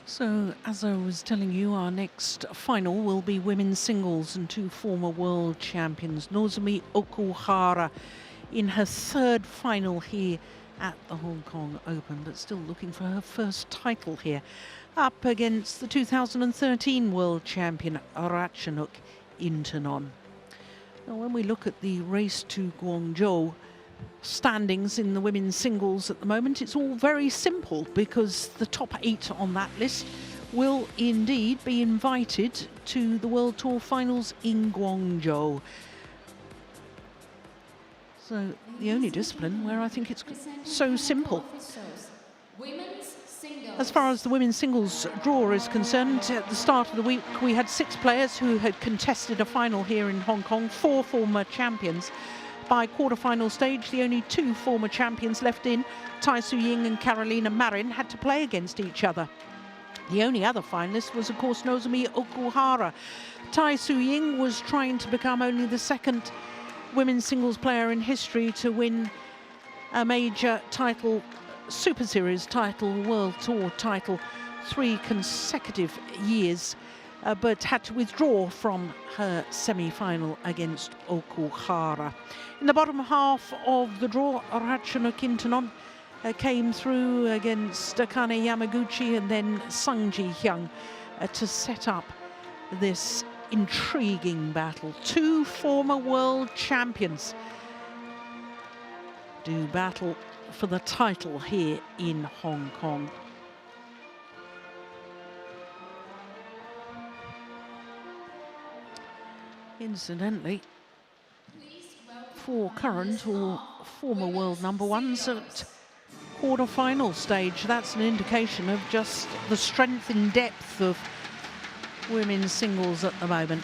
So, as I was telling you, our next final will be women's singles, and two former world champions, Nozomi OKUHARA, in her third final here at the Hong Kong Open, but still looking for her first title here, up against the 2013 world champion, Ratchanok INTANON. Now, when we look at the race to Guangzhou standings in the women's singles at the moment, it's all very simple, because the top 8 on that list will indeed be invited to the World Tour finals in Guangzhou. So the only discipline where I think it's so simple. As far as the women's singles draw is concerned, at the start of the week we had 6 players who had contested a final here in Hong Kong, 4 former champions. By quarter-final stage, the only 2 former champions left in, Tai Tzu-Ying and Carolina Marin, had to play against each other. The only other finalist was, of course, Nozomi OKUHARA. Tai Tzu-Ying was trying to become only the 2nd women's singles player in history to win a major title, Super Series title, World Tour title, 3 consecutive years. But had to withdraw from her semi-final against OKUHARA. In the bottom half of the draw, Ratchanok INTANON came through against Akane Yamaguchi and then Sung Ji-hyung to set up this intriguing battle. 2 former world champions do battle for the title here in Hong Kong. Incidentally, 4 current or former world number ones at quarter-final stage. That's an indication of just the strength and depth of women's singles at the moment.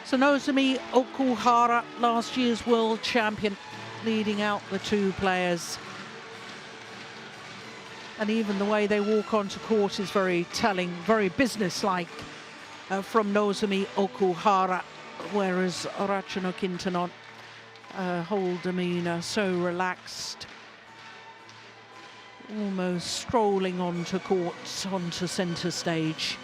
So Nozomi OKUHARA, last year's world champion, leading out the 2 players. And even the way they walk onto court is very telling, very businesslike from Nozomi OKUHARA. Whereas Ratchanok INTANON, whole demeanour so relaxed, almost strolling onto court, onto centre stage.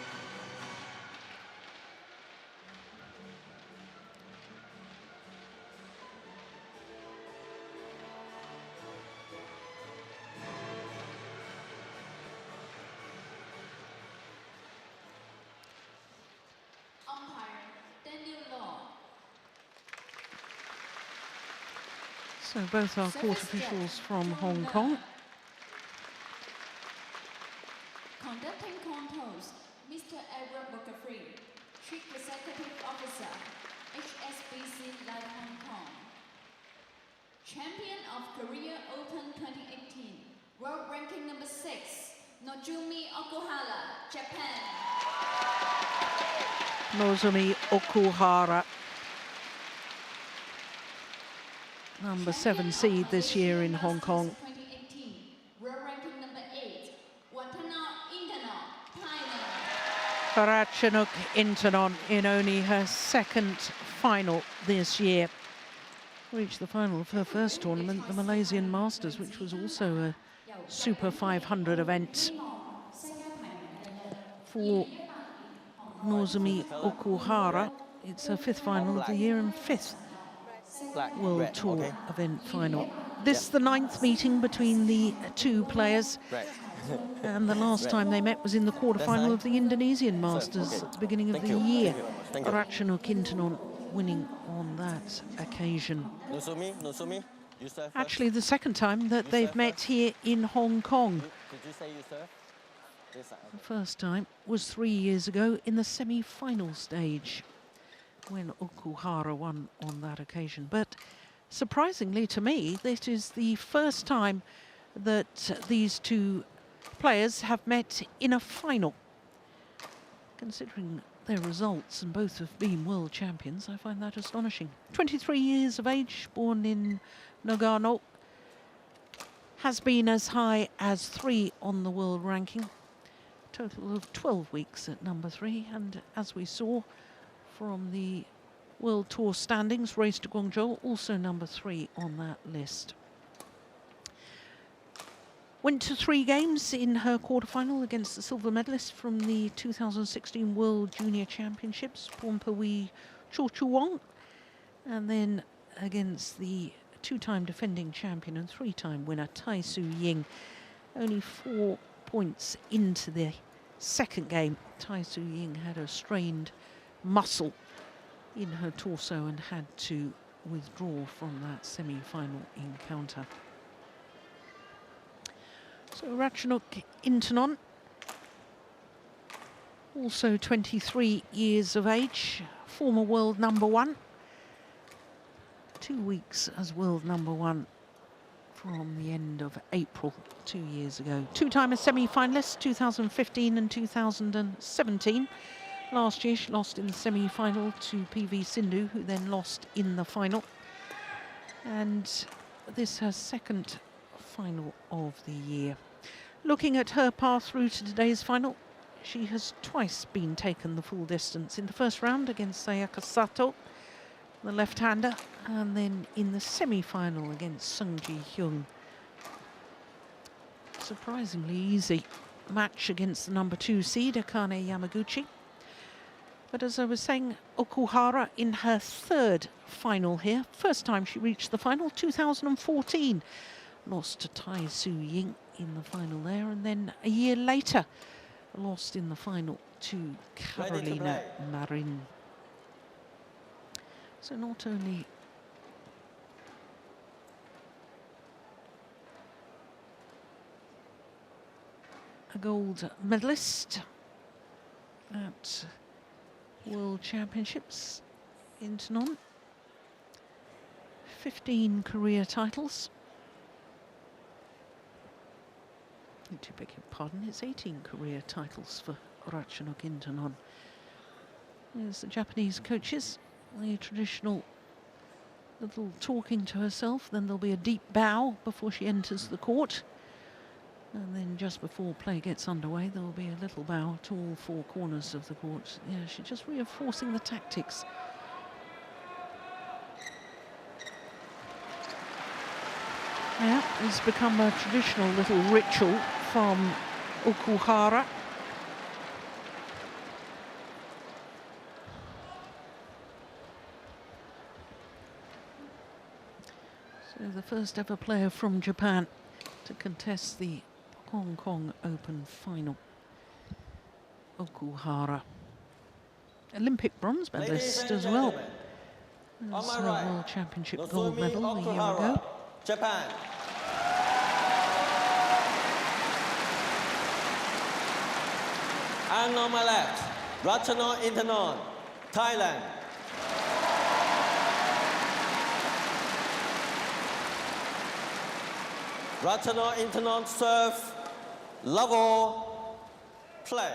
So both our court officials from Hong Kong. Conducting contours, Mr. Edward McCaffrey, Chief Executive Officer, HSBC Live Hong Kong. Champion of Korea Open 2018, World Ranking number 6, Nozomi OKUHARA, Japan. Nozomi OKUHARA, number 7 seed this year in Hong Kong. 2018, World Ranking number 8, Ratchanok INTANON, Thailand. Ratchanok INTANON, in only her 2nd final this year, reached the final of her first tournament, the Malaysian Masters, which was also a Super 500 event. For Nozomi OKUHARA, it's her 5th final of the year and 5th World Tour event final. This is the 9th meeting between the 2 players, and the last time they met was in the quarterfinal of the Indonesian Masters at the beginning of the year. Ratchanok INTANON winning on that occasion. Actually, the 2nd time that they've met here in Hong Kong. The first time was 3 years ago in the semi-final stage, when OKUHARA won on that occasion. But surprisingly to me, this is the first time that these 2 players have met in a final. Considering their results, and both have been world champions, I find that astonishing. 23 years of age, born in Nagano, has been as high as 3 on the world ranking. Total of 12 weeks at number 3, and as we saw from the World Tour standings, race to Guangzhou, also number 3 on that list. Went to 3 games in her quarterfinal against the silver medalist from the 2016 World Junior Championships, Pornpawi Chorchuwong, and then against the 2-time defending champion and 3-time winner Tai Su Ying. Only 4 points into the second game, Tai Su Ying had a strained muscle in her torso and had to withdraw from that semi-final encounter. So Ratchanok INTANON, also 23 years of age, former world #1. 2 weeks as world #1 from the end of April 2 years ago. 2-time semi-finalist, 2015 and 2017. Last year she lost in the semi-final to PV Sindhu, who then lost in the final. And this is her second final of the year. Looking at her path through to today's final, she has twice been taken the full distance. In the first round against Sayaka Sato, the left-hander, and then in the semi-final against Sung Ji Hyung. Surprisingly easy match against the #2 seed, Akane Yamaguchi. But as I was saying, Okuhara in her 3rd final here. First time she reached the final, 2014. Lost to Tai Su Ying in the final there, and then a year later lost in the final to Carolina Marin. So not only a gold medalist at World Championships, INTANON, 15 career titles. I beg your pardon, it's 18 career titles for Ratchanok INTANON. There's the Japanese coaches, the traditional little talking to herself, then there'll be a deep bow before she enters the court. And then just before play gets underway, there will be a little bow to all 4 corners of the court. Yeah, she's just reinforcing the tactics. Yeah, it's become a traditional little ritual from Okuhara. So the first ever player from Japan to contest the Hong Kong Open final. Okuhara, Olympic bronze medalist as well. As a World Championship gold medal a year ago. Japan. And on my left, Ratchanok INTANON, Thailand. Ratchanok INTANON serve, level, play.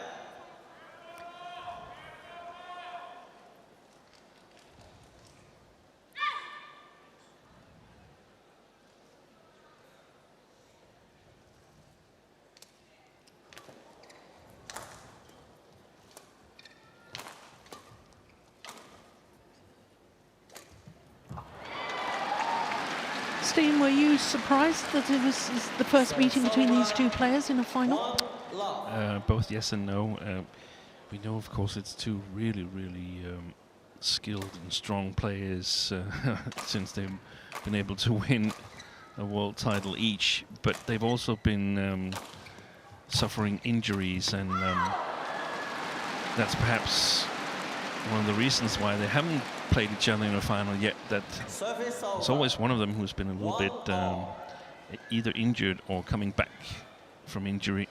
Steen, were you surprised that it was the first meeting between these 2 players in a final? Both yes and no. We know, of course, it's 2 really skilled and strong players since they've been able to win a world title each, but they've also been suffering injuries, and that's perhaps one of the reasons why they haven't played each other in a final yet. That there's always one of them who's been a little bit either injured or coming back from injury.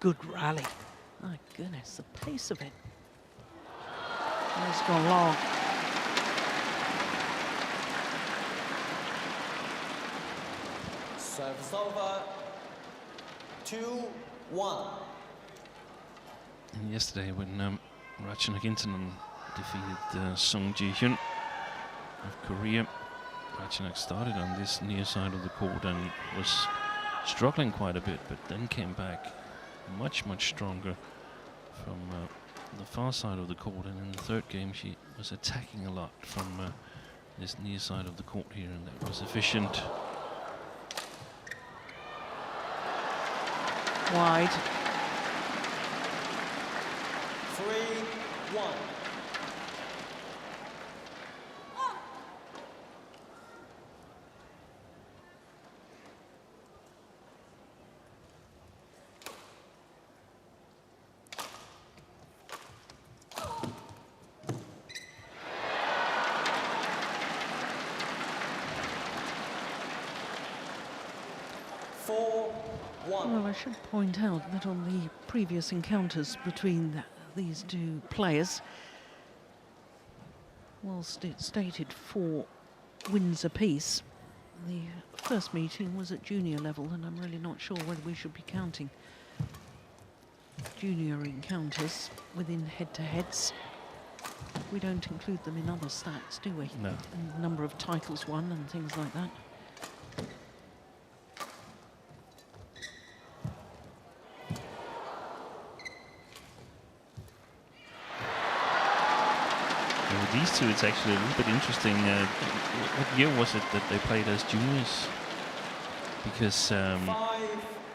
Good rally. My goodness, the pace of it. It's gone long. Service over, 2-1. And yesterday when Ratchanok Intanon defeated Sung Ji-hyun of Korea, Ratchanok started on this near side of the court and was struggling quite a bit, but then came back much stronger from the far side of the court, and in the third game she was attacking a lot from this near side of the court here, and that was efficient. Wide. 3-1. Well, I should point out that on the previous encounters between these two players, whilst it stated 4 wins apiece, the first meeting was at junior level, and I'm really not sure whether we should be counting junior encounters within head-to-heads. We don't include them in other stats, do we? No. And the number of titles won and things like that. These two, it's actually a little bit interesting. What year was it that they played as juniors? Because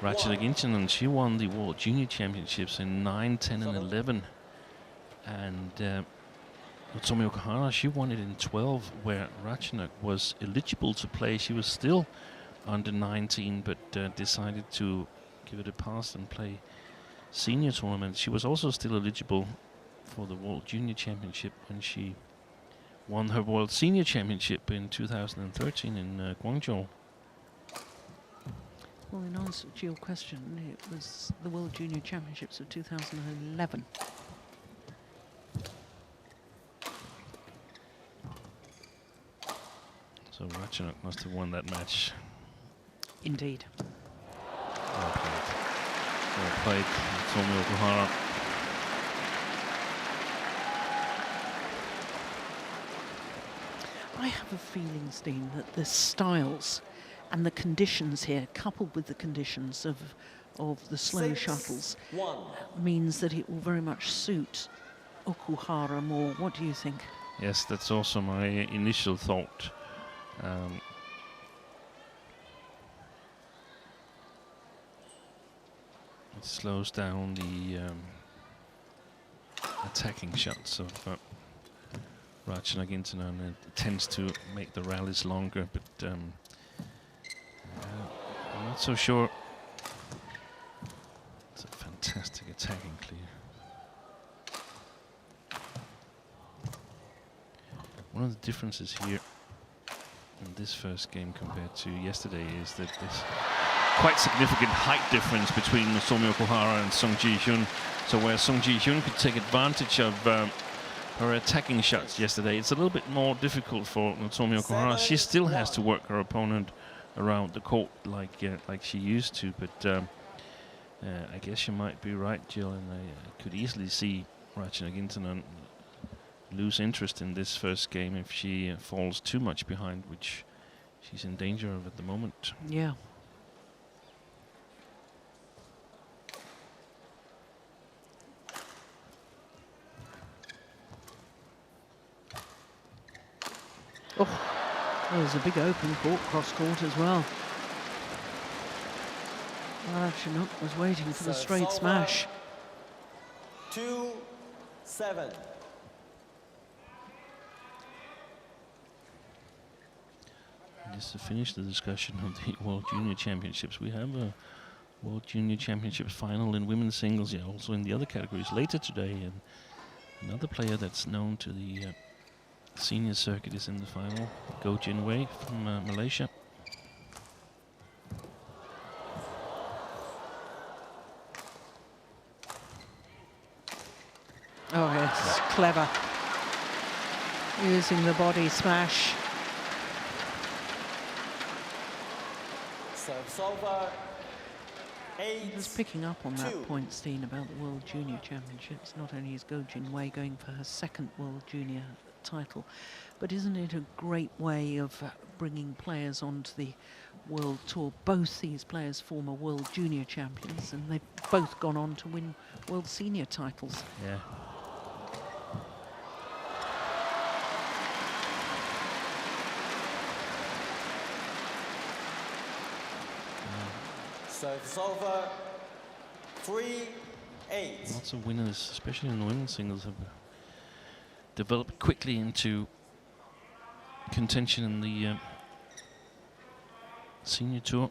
Ratchanok Intanon, she won the World Junior Championships in 9, 10 and 11. And Nozomi OKUHARA, she won it in 12, where Ratchanok was eligible to play. She was still under 19, but decided to give it a pass and play senior tournament. She was also still eligible for the World Junior Championship when she won her World Senior Championship in 2013 in Guangzhou. Well, in answer to your question, it was the World Junior Championships of 2011. So Ratchanok must have won that match. Indeed. Well played. Well played, Nozomi OKUHARA. I have a feeling, Steen, that the styles and the conditions here, coupled with the conditions of the slow shuttles, means that it will very much suit Okuhara more. What do you think? Yes, that's also my initial thought. It slows down the attacking shots of Ratchanok Intanon, and it tends to make the rallies longer, but I'm not so sure. It's a fantastic attacking clear. One of the differences here in this first game compared to yesterday is that there's quite significant height difference between Nozomi OKUHARA and Sung Ji-hyun. So where Sung Ji-hyun could take advantage of her attacking shots yesterday, it's a little bit more difficult for Nozomi OKUHARA. She still has to work her opponent around the court like she used to, but I guess you might be right, Jill, and I could easily see Ratchanok Intanon lose interest in this first game if she falls too much behind, which she's in danger of at the moment. Yeah. Oh, there's a big open court, cross court as well. Ratchanok was waiting for the straight smash. 2-7. Just to finish the discussion of the World Junior Championships, we have a World Junior Championships final in women's singles, also in the other categories later today, and another player that's known to the senior circuit is in the final, Go Jin Wei from Malaysia. Oh, yes, clever. Using the body smash. Serves over. Just picking up on that 2. point, Steen, about the World Junior Championships. Not only is Go Jin-wei going for her second World Junior title, but isn't it a great way of bringing players onto the World Tour? Both these players former World Junior champions, and they've both gone on to win World Senior titles. Yeah. So it's over 3-8. Lots of winners, especially in the women's singles, have developed quickly into contention in the senior tour.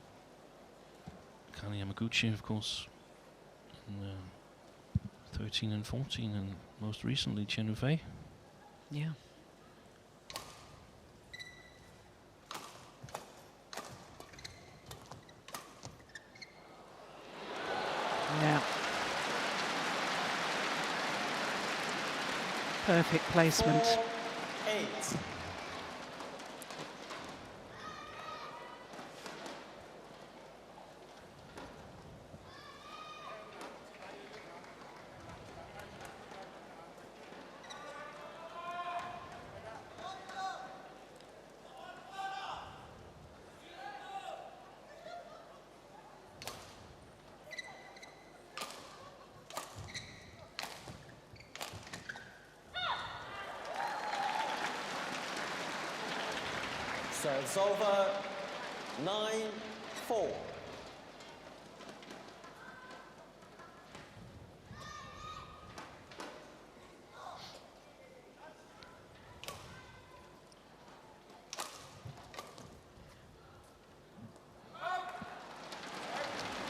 Kane Yamaguchi, of course, in 13 and 14, and most recently Chen Yufei. Yeah. Yeah. Perfect placement. 4-8. So it's over 9-4.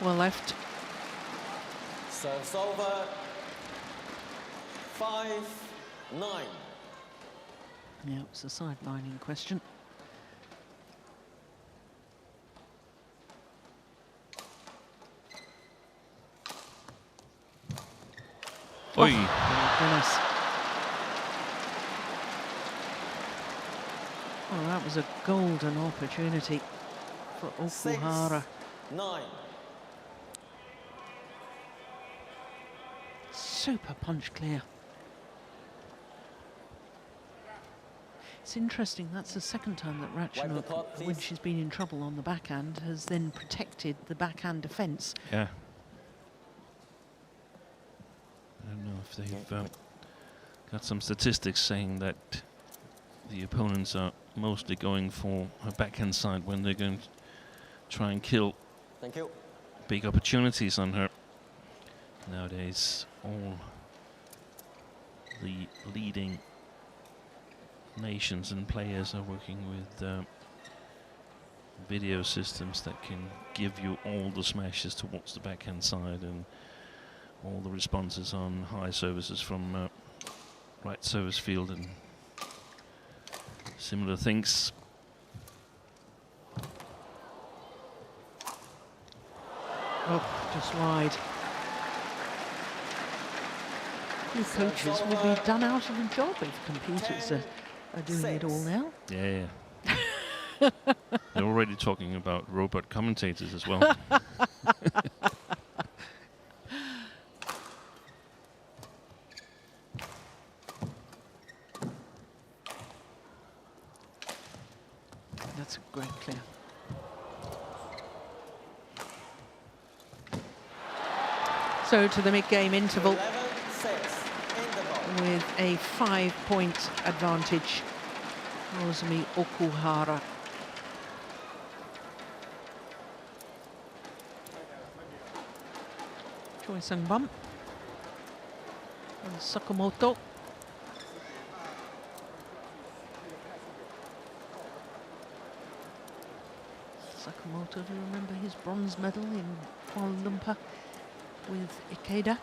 Well left. So it's over 5-9. Yeah, it was a sidelining question. Oi. Oh, goodness. Well, that was a golden opportunity for Okuhara. 6-9. Super punch clear. It's interesting, that's the second time that Ratchanok, clock, when please. she's been in trouble on the backhand, has then protected the backhand defence. Yeah. I don't know if they've got some statistics saying that the opponents are mostly going for her backhand side when they're going to try and kill Thank you. big opportunities on her. Nowadays, all the leading nations and players are working with video systems that can give you all the smashes towards the backhand side and all the responses on high services from right service field and similar things. Oh, just wide. Your coaches will be done out of a job if computers are doing it all now. Yeah, yeah. They're already talking about robot commentators as well. That's a great clear. So to the mid-game interval 11-6 interval. with a 5-point advantage. Nozomi Okuhara. Choi Sung-bum. And Sakamoto. Sakamoto, do you remember his bronze medal in Kuala Lumpur with Ikeda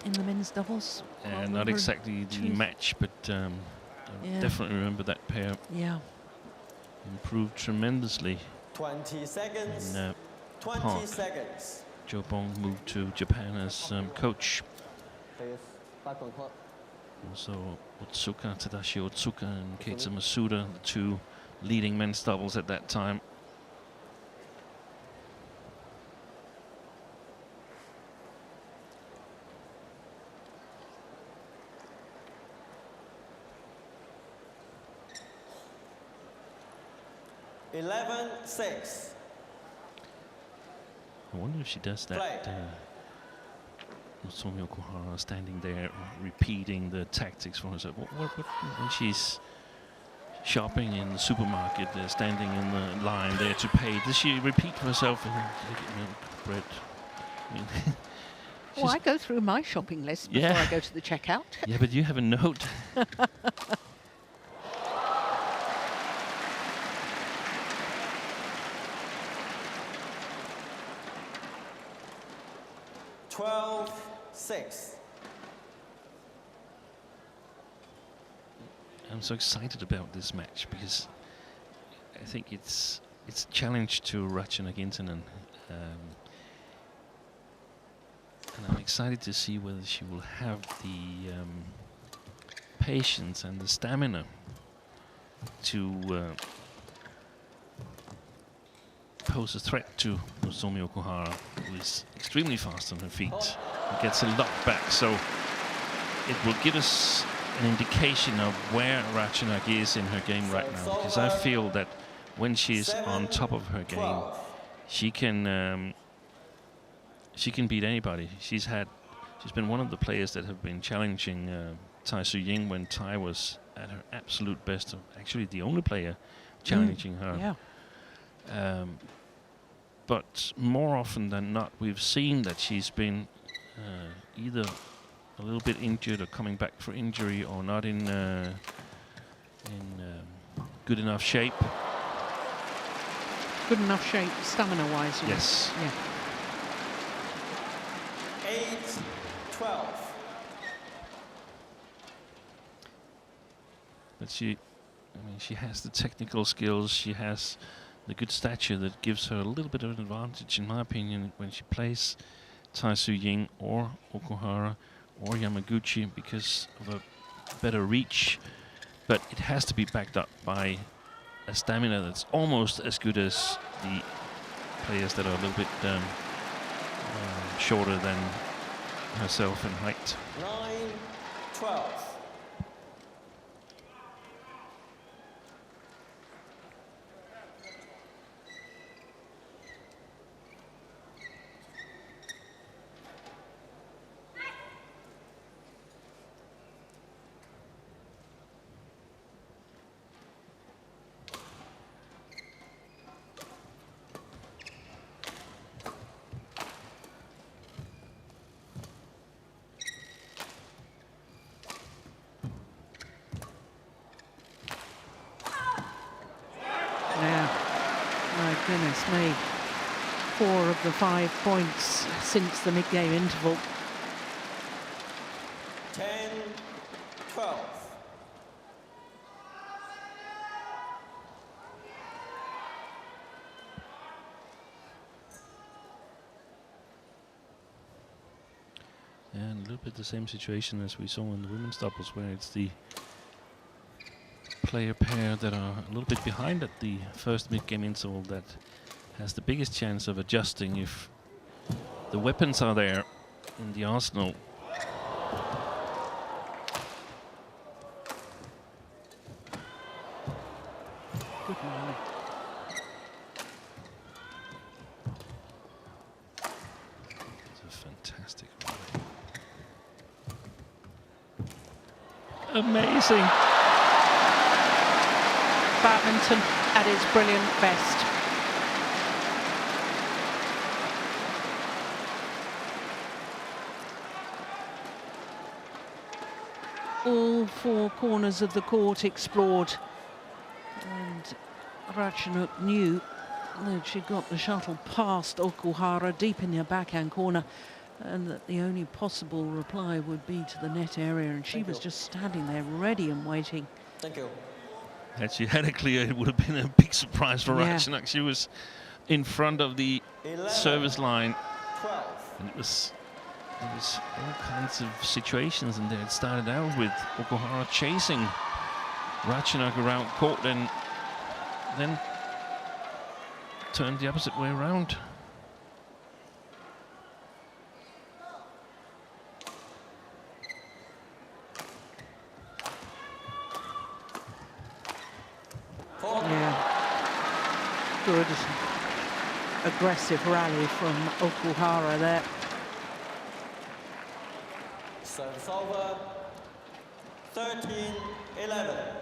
in the men's doubles? Kuala Not Lumpur exactly the two- match, but I Yeah. definitely remember that pair Yeah. improved tremendously. 20 seconds. And 20 Park. seconds. Jo Bong moved to Japan as coach. Please, back on clock. Also Otsuka, Tadashi Otsuka and Keita Masuda, the two leading men's doubles at that time. 11-6. I wonder if she does that. Nozomi OKUHARA standing there, repeating the tactics for herself. When she's shopping in the supermarket, standing in the line there to pay, does she repeat for herself? Milk, bread. I mean, well, I go through my shopping list before I go to the checkout. Yeah, but you have a note. 12-6. I'm so excited about this match because I think it's a challenge to Ratchanok Intanon. And I'm excited to see whether she will have the patience and the stamina to pose a threat to Nozomi OKUHARA, who is extremely fast on her feet and gets a lot back. So it will give us an indication of where Ratchanok is in her game right now, because I feel that when she's on top of her game, she can beat anybody. She's been one of the players that have been challenging Tai Su-Ying when Tai was at her absolute best. Actually, the only player challenging her. Yeah. But more often than not, we've seen that she's been either a little bit injured or coming back for injury, or not in good enough shape. Good enough shape, stamina-wise. Yes. Yeah. 8-12. But she has the technical skills. She has the good stature that gives her a little bit of an advantage, in my opinion, when she plays Tai Su-Ying or OKUHARA or Yamaguchi, because of a better reach. But it has to be backed up by a stamina that's almost as good as the players that are a little bit shorter than herself in height. 9-12. Goodness me. 4 of the 5 points since the mid-game interval. 10-12. And a little bit the same situation as we saw in the women's doubles, where it's the player pair that are a little bit behind at the first mid-game interval that has the biggest chance of adjusting if the weapons are there in the arsenal. Good morning. It's a fantastic rally. Amazing. Badminton at its brilliant best. All 4 corners of the court explored, and Ratchanok knew that she got the shuttle past OKUHARA deep in the backhand corner, and that the only possible reply would be to the net area, and she was just standing there ready and waiting. Thank you. Had she had it clear, it would have been a big surprise for Ratchanok. She was in front of the 11, service line, 12. and it was all kinds of situations in there. It started out with OKUHARA chasing Ratchanok around court, and then turned the opposite way around. Good, aggressive rally from Okuhara there. Service over. 13-11.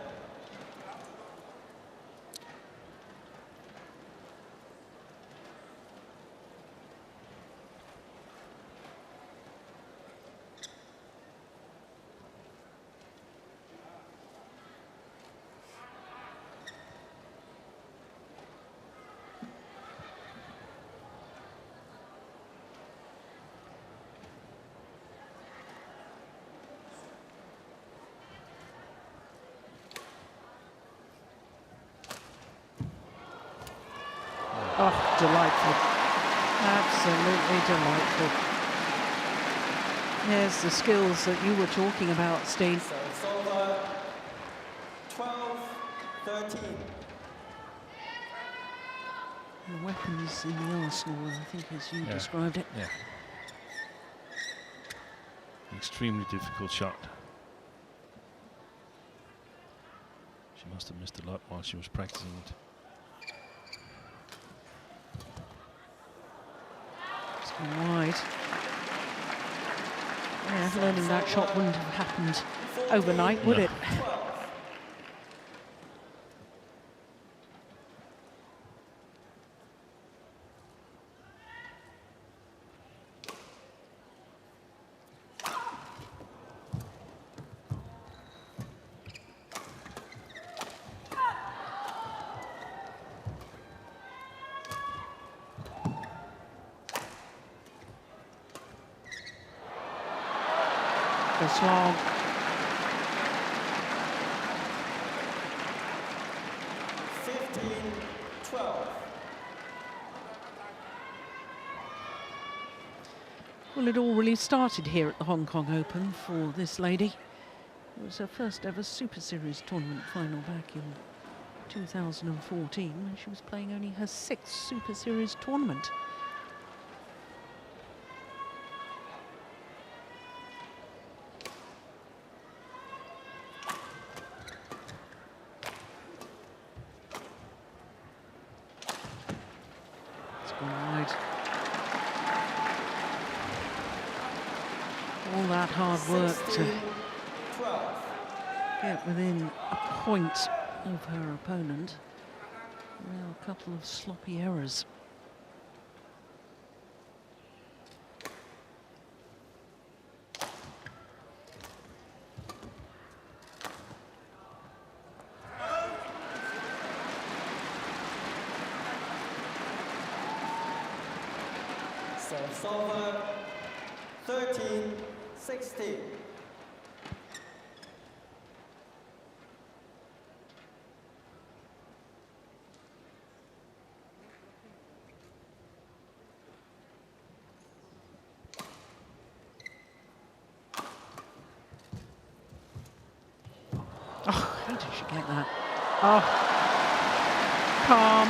Oh, delightful. Absolutely delightful. There's the skills that you were talking about, Steve. Service over. 12-13. The weapons in the arsenal, I think, as you described it. Yeah. Extremely difficult shot. She must have missed a lot while she was practicing it. It's gone wide. Yeah, learning that shot wouldn't have happened overnight, would No. it? It's long. Well, it all really started here at the Hong Kong Open for this lady. It was her first ever Super Series tournament final back in 2014 when she was playing only her 6th Super Series tournament. All that hard work to get within a point of her opponent. Now a couple of sloppy errors. Service over. 13-16. Oh, how did she get that? Oh, calm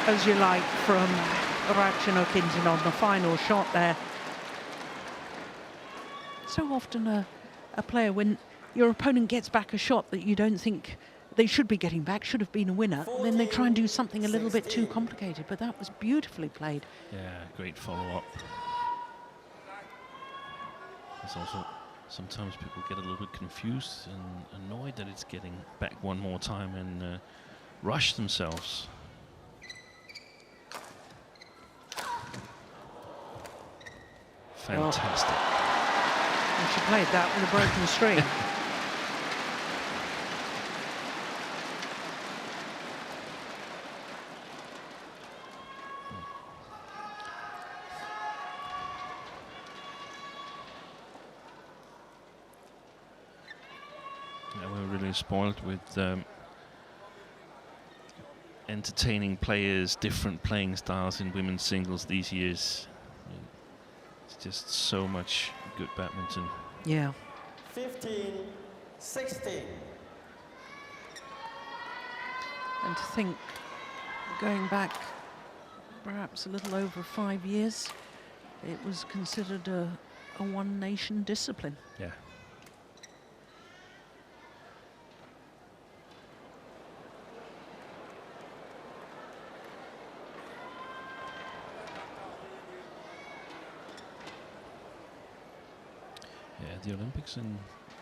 as you like from Ratchanok Intanon, the final shot there. So often a player, when your opponent gets back a shot that you don't think they should be getting back, should have been a winner, then they try and do something a little bit too complicated, but that was beautifully played. Yeah, great follow-up. There's also sometimes people get a little bit confused and annoyed that it's getting back one more time and rush themselves. Fantastic. And she played that with a broken string. Yeah, we're really spoiled with entertaining players, different playing styles in women's singles these years. It's just so much good badminton. Yeah. 15-16. And to think, going back perhaps a little over 5 years, it was considered a one-nation discipline. Yeah. the Olympics in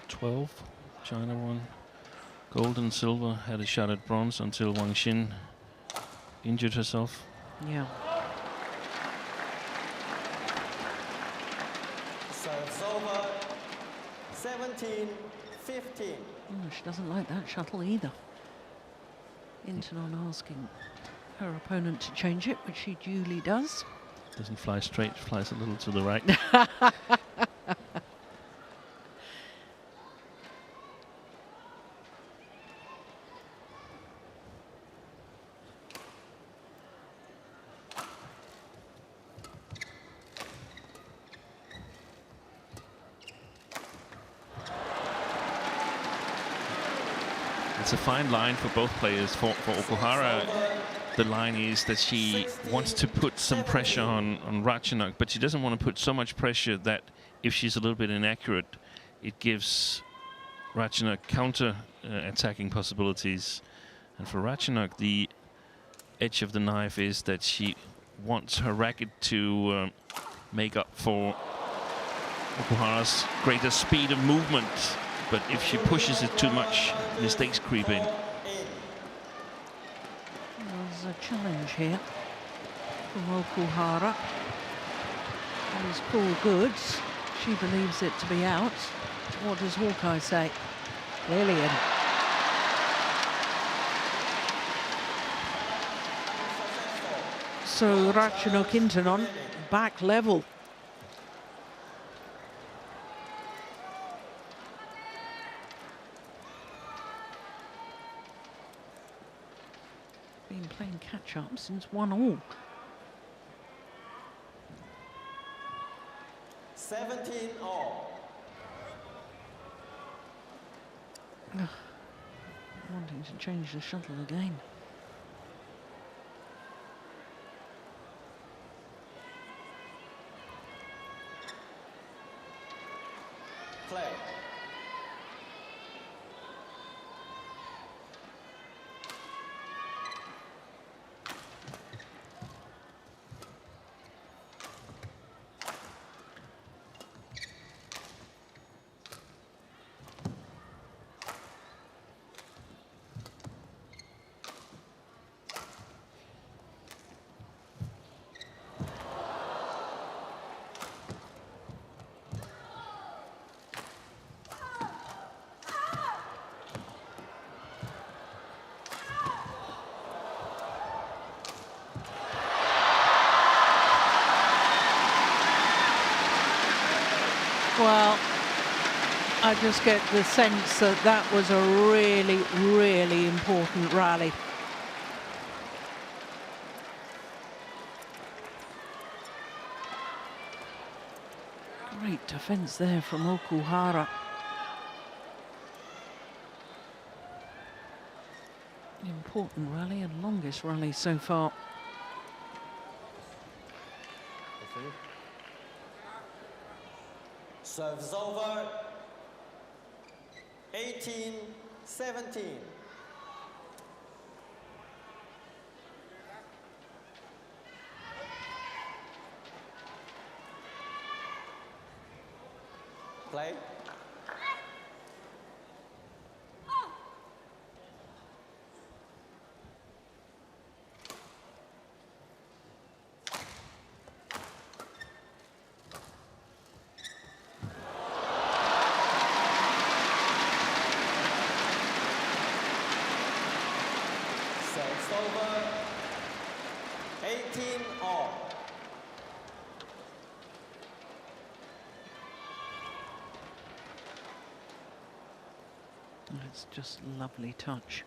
12. China won gold and silver, had a shot at bronze until Wang Xin injured herself. Yeah. Serves over. 17-15. She doesn't like that shuttle either. Intanon asking her opponent to change it, which she duly does. Doesn't fly straight, flies a little to the right. It's a fine line for both players. For Okuhara, the line is that she wants to put some pressure on Ratchanok, but she doesn't want to put so much pressure that if she's a little bit inaccurate, it gives Ratchanok counter attacking possibilities. And for Ratchanok, the edge of the knife is that she wants her racket to make up for Okuhara's greater speed of movement. But if she pushes it too much, mistakes creep in. There's a challenge here from Okuhara. It is called goods. She believes it to be out. What does Hawkeye say? Clearly in. So Ratchanok Intanon back level. Been playing catch up since 1-all. 17-all. Wanting to change the shuttle again. Play. Well, I just get the sense that that was a really, really important rally. Great defense there from Okuhara. Important rally and longest rally so far. Serves over. 18-17. Play. Serves over. 18-all. It's just a lovely touch.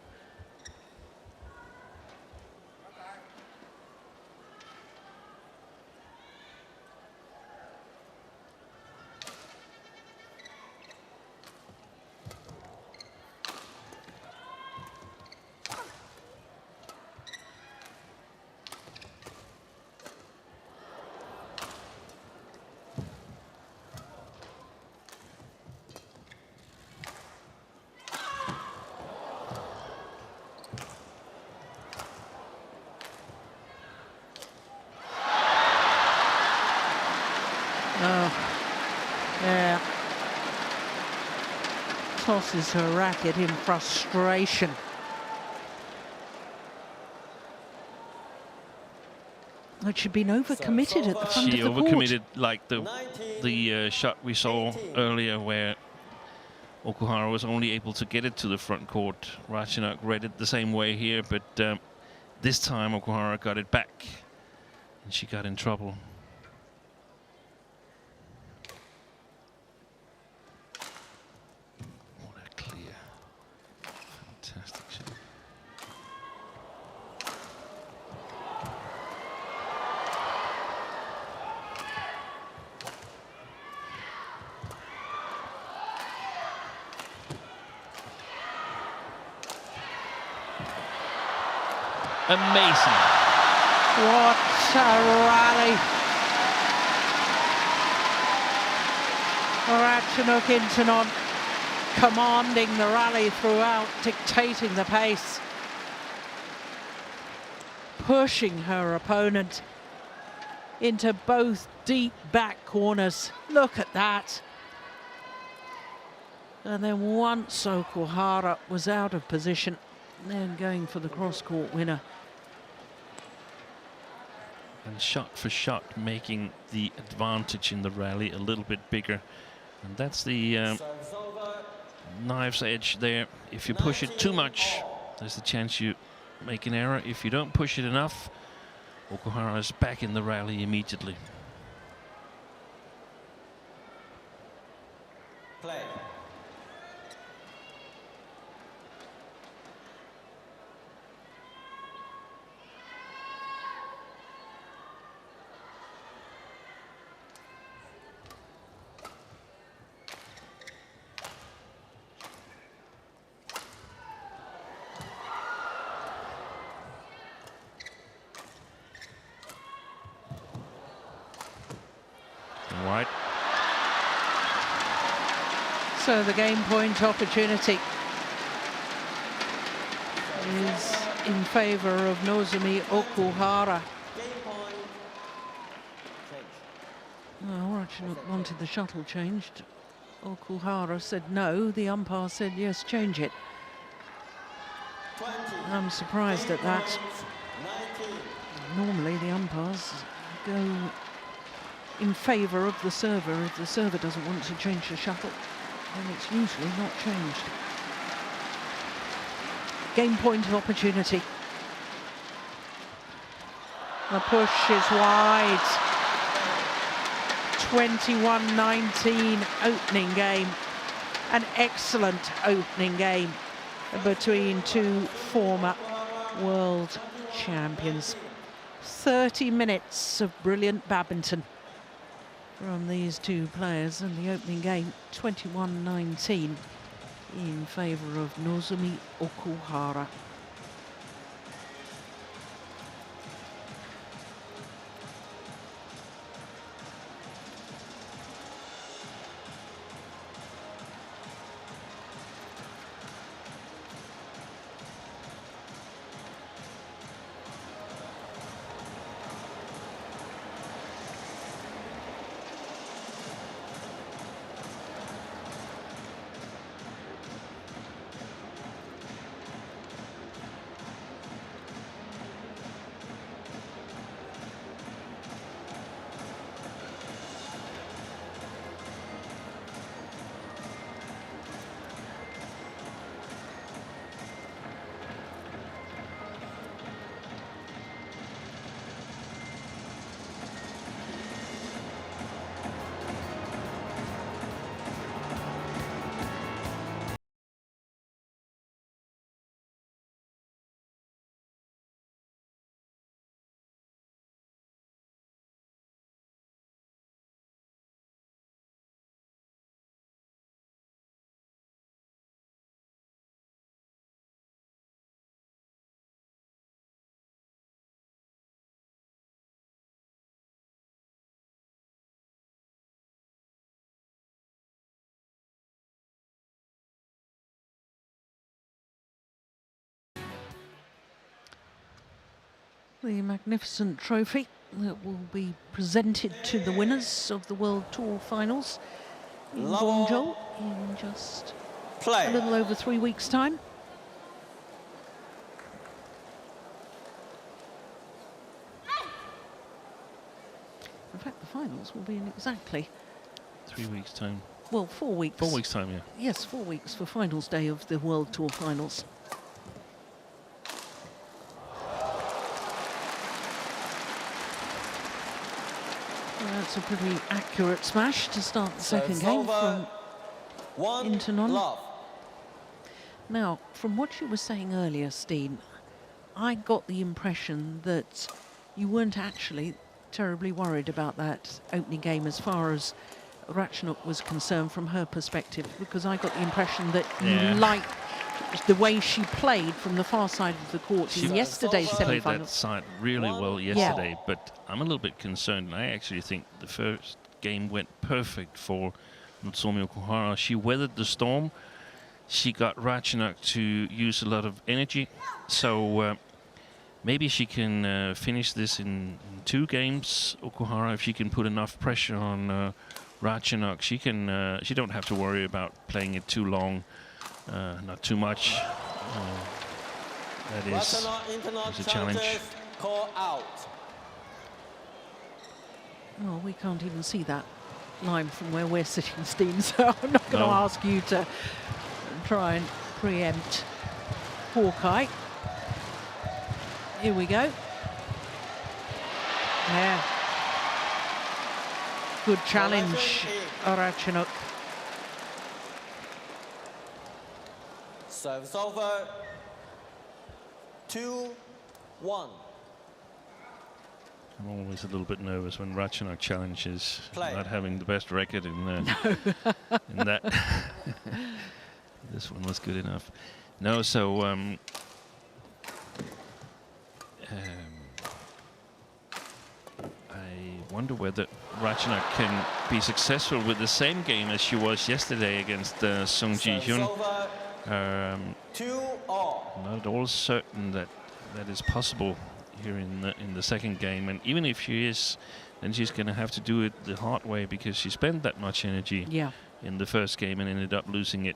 tosses her racket in frustration. Like she'd been overcommitted at the front of the court. She overcommitted, like the shot we saw earlier where Okuhara was only able to get it to the front court. Ratchanok read it the same way here, but this time Okuhara got it back and she got in trouble. What a clear, fantastic shot. Amazing. What a rally. Ratchanok Intanon commanding the rally throughout, dictating the pace, pushing her opponent into both deep back corners. Look at that. And then once Okuhara was out of position, then going for the cross-court winner. And shot for shot, making the advantage in the rally a little bit bigger. And that's the knife's edge there. If you push it too much, there's the chance you make an error. If you don't push it enough, Okuhara is back in the rally immediately. Play. Right. So the game point opportunity is in favour of Nozomi Okuhara. Game point. Change. Well, Ratchanok wanted the shuttle changed. Okuhara said no. The umpire said yes, change it. 20. I'm surprised at that. 19. Normally the umpires go in favour of the server. If the server doesn't want to change the shuttle, then it's usually not changed. Game point opportunity. The push is wide. 21-19 opening game. An excellent opening game between two former world champions. 30 minutes of brilliant badminton from these two players, and the opening game 21-19 in favour of Nozomi Okuhara. The magnificent trophy that will be presented to the winners of the World Tour finals in Guangzhou in just Play. a little over 3 weeks' time. In fact, the finals will be in exactly, 3 weeks' time. well, 4 weeks. 4 weeks' time, yeah. Yes, 4 weeks for finals day of the World Tour finals. Well, that's a pretty accurate smash to start the second game from Intanon. Love. Now, from what you were saying earlier, Steen, I got the impression that you weren't actually terribly worried about that opening game as far as Ratchanok was concerned from her perspective, because I got the impression that you liked the way she played from the far side of the court in yesterday's She played semi-final. that side really well yesterday, but I'm a little bit concerned. I actually think the first game went perfect for Nozomi OKUHARA. She weathered the storm. She got Ratchanok to use a lot of energy, so maybe she can finish this in 2 games. OKUHARA, if she can put enough pressure on Ratchanok, she can. She don't have to worry about playing it too long, not too much. That is a challenge. Call out. Well, we can't even see that line from where we're sitting, Steen, so I'm not going to ask you to try and preempt Hawkeye. Here we go. Yeah. Good challenge, Ratchanok. Service over. 2-1. I'm always a little bit nervous when Ratchanok challenges, Play. not having the best record in in that. This one was good enough. No, so I wonder whether Ratchanok can be successful with the same game as she was yesterday against Sung Ji-hyun. 2-all. Not at all certain that that is possible here in the second game, and even if she is, then she's going to have to do it the hard way, because she spent that much energy in the first game and ended up losing it.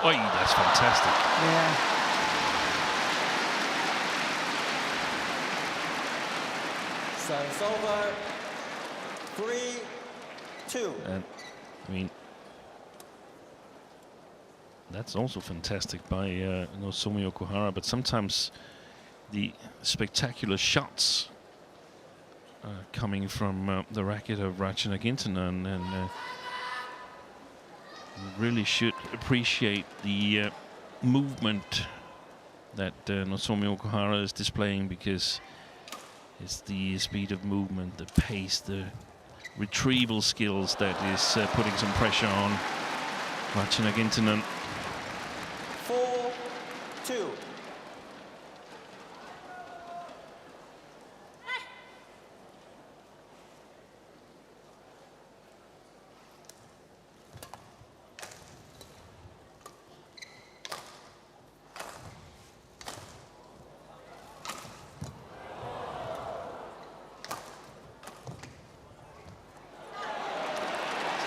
Oh, that's fantastic. Yeah. Service over. 3-2. And I mean, that's also fantastic by Nozomi OKUHARA, but sometimes the spectacular shots coming from the racket of Ratchanok INTANON, and really should appreciate the movement that Nozomi OKUHARA is displaying, because it's the speed of movement, the pace, the retrieval skills that is putting some pressure on Ratchanok INTANON. 4-2.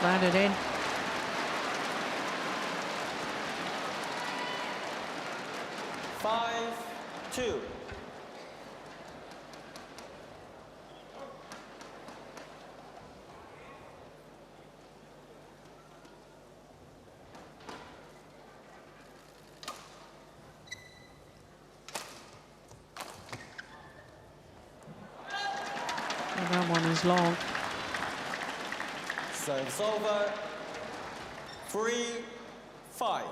Landed in. Five, 2. And that one is long. Service over. 3-5.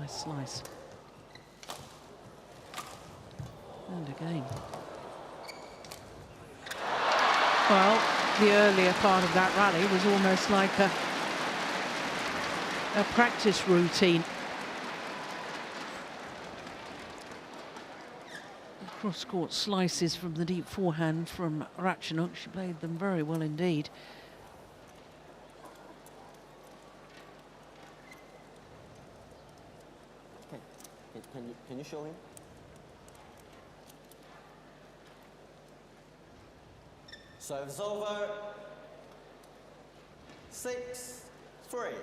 Nice slice. And again. Well, the earlier part of that rally was almost like a practice routine. Cross-court slices from the deep forehand from Ratchanok. She played them very well indeed. Can you show him? Serves over. 6-3.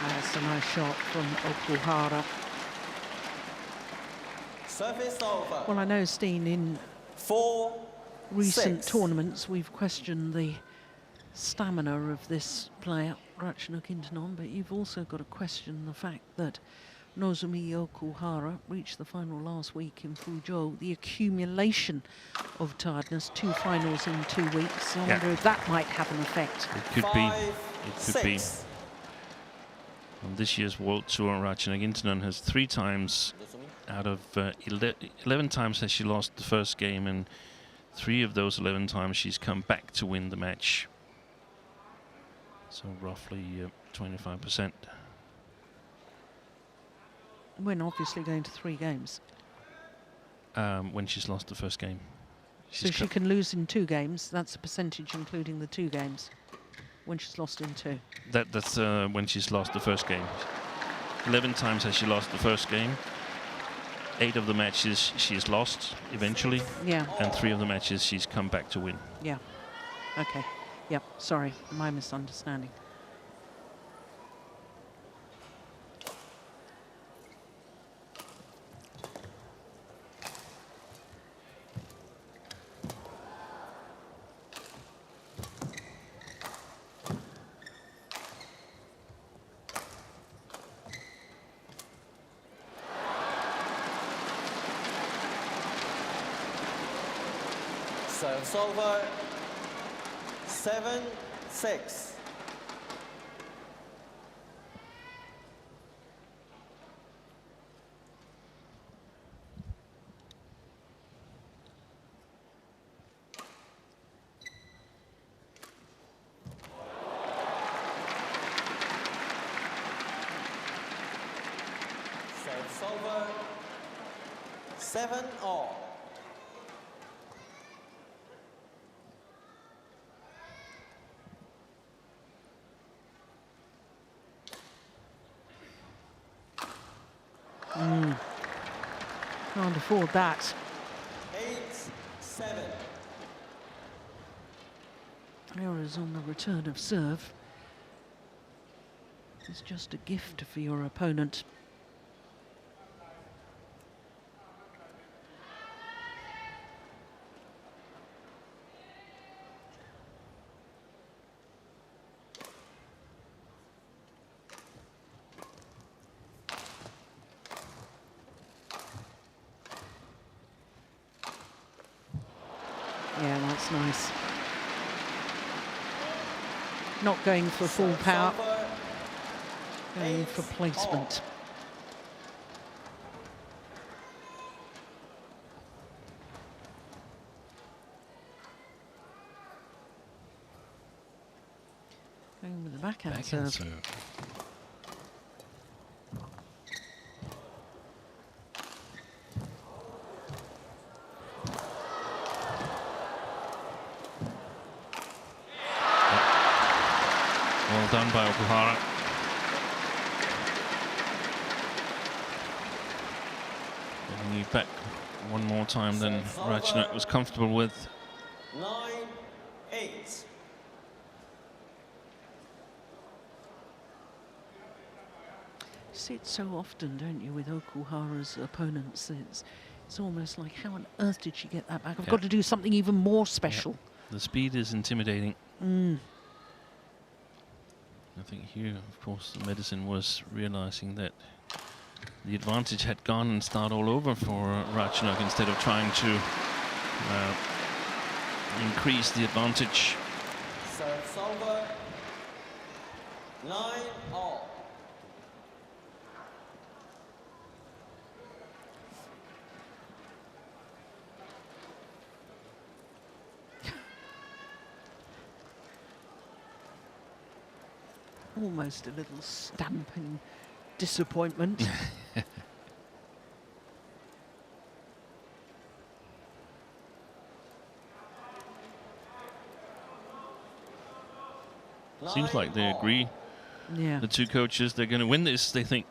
That's a nice shot from Okuhara. Service over. Well, I know, Steen, in 4-6. recent tournaments we've questioned the stamina of this player, Ratchanok Intanon, but you've also got to question the fact that Nozomi OKUHARA reached the final last week in Fuzhou. The accumulation of tiredness, 2 finals in 2 weeks. I wonder if that might have an effect. It could be. It could be. On this year's World Tour, Ratchanok Intanon has 3 times out of 11 times has she lost the first game, and 3 of those 11 times she's come back to win the match. So roughly 25%. When obviously going to 3 games. When she's lost the first game. So she can lose in 2 games. That's a percentage including the 2 games. When she's lost in 2. That's when she's lost the first game. 11 times has she lost the first game. 8 of the matches she's lost eventually. Yeah. And 3 of the matches she's come back to win. Yeah. Okay. Yep. Sorry, my misunderstanding. Serves over. 7-6. Serves over. 7-all. Can't afford that. 8-7. Errors on the return of serve. It's just a gift for your opponent. Yeah, that's nice. Not going for full power, going for placement. Going with the backhand serve. Well done by Okuhara. Getting you back one more time than Ratchanok was comfortable with. 9-8. See it so often, don't you, with Okuhara's opponents? It's almost like, how on earth did she get that back? I've got to do something even more special. The speed is intimidating. I think here, of course, the medicine was realizing that the advantage had gone and start all over for Ratchanok instead of trying to increase the advantage. Serves over. 9-all. Almost a little stamping disappointment. Seems like they agree. Yeah. The two coaches, they're going to win this, they think.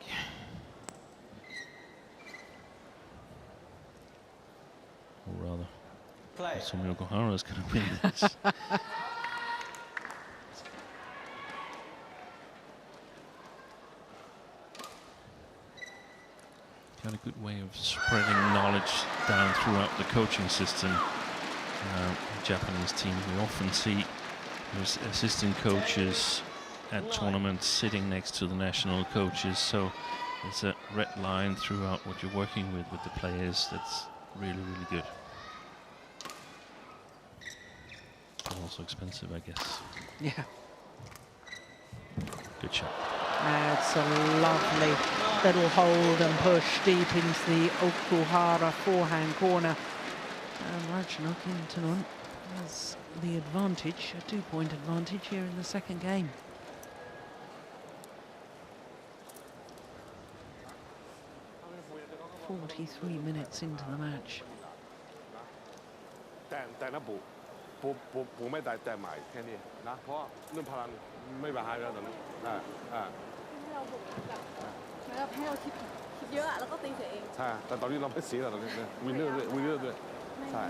Or rather, Nozomi OKUHARA is going to win this. Got a good way of spreading knowledge down throughout the coaching system. The Japanese team, we often see there's assistant coaches at tournaments sitting next to the national coaches, so there's a red line throughout what you're working with the players. That's really, really good. But also expensive, I guess. Yeah. Good shot. That's a lovely little hold and push deep into the Okuhara forehand corner. And Ratchanok Intanon has the advantage, a 2-point advantage here in the second game. "43 minutes into the match." 掟一步，步咩掟埋聽啲嗱，好啊，咁拍爛咩把下咗等เยอะแล้วก็ตีเสียเอง ใช่แต่ตอนนี้เราไม่เสียแล้วตอนนี้วินเนอร์ด้วยใช่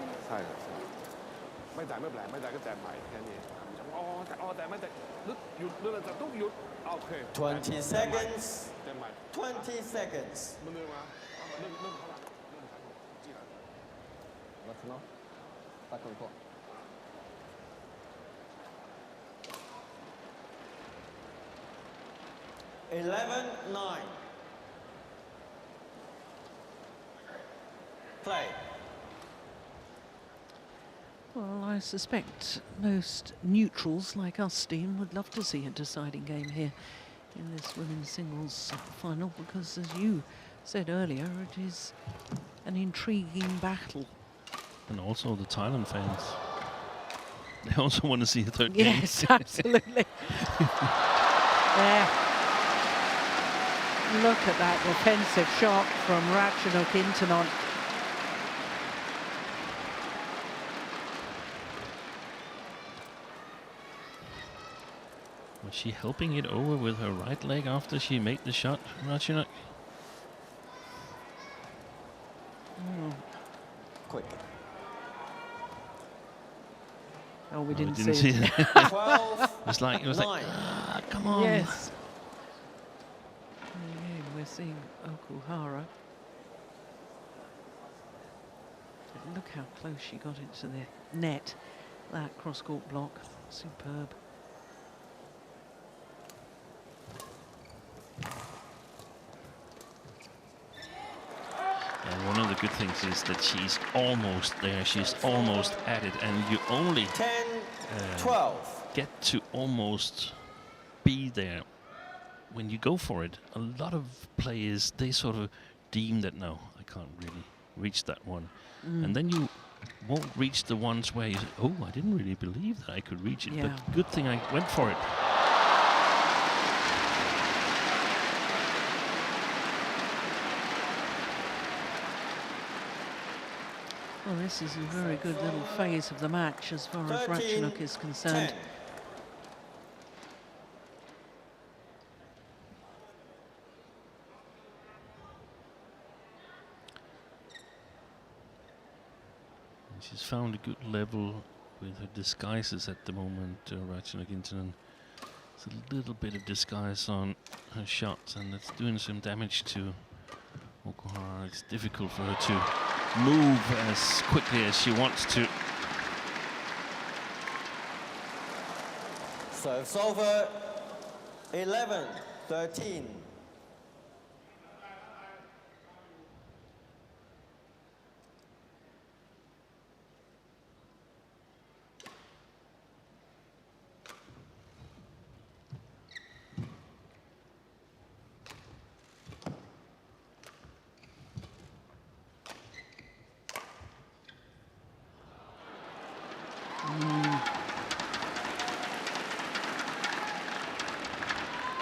ไม่แต่ไม่แปลกไม่แต่ก็แต่หมายแค่นี้แต่ไม่แต่หยุดด้วยแต่ต้องหยุดโอเค 20 seconds. 20 seconds. มันเดินมาเริ่มเข้าหลังรัชนกตัดคนพวก 11-9. Play. Well, I suspect most neutrals like us, Dean, would love to see a deciding game here in this women's singles final, because as you said earlier, it is an intriguing battle. And also the Thailand fans. They also want to see a third game. Yes, absolutely. There. Look at that defensive shot from Ratchanok Intanon. Was she helping it over with her right leg after she made the shot, Ratchanok? Quick. Oh, we No, didn't we see didn't it. see it. 12. It was like, come on. Yes. Again, we're seeing Okuhara. Look how close she got into the net. That cross-court block, superb. And one of the good things is that she's almost there. She's almost at it, and you only 10-12. get to almost be there when you go for it. A lot of players, they sort of deem that, no, I can't really reach that one. And then you won't reach the ones where you say, oh, I didn't really believe that I could reach it, Yeah. but good thing I went for it. Well, this is a very good little phase of the match as far as Ratchanok is concerned. 10. She's found a good level with her disguises at the moment, Ratchanok Intanon. There's a little bit of disguise on her shots, and it's doing some damage to Okuhara. It's difficult for her to move as quickly as she wants to. Serves over 11-13.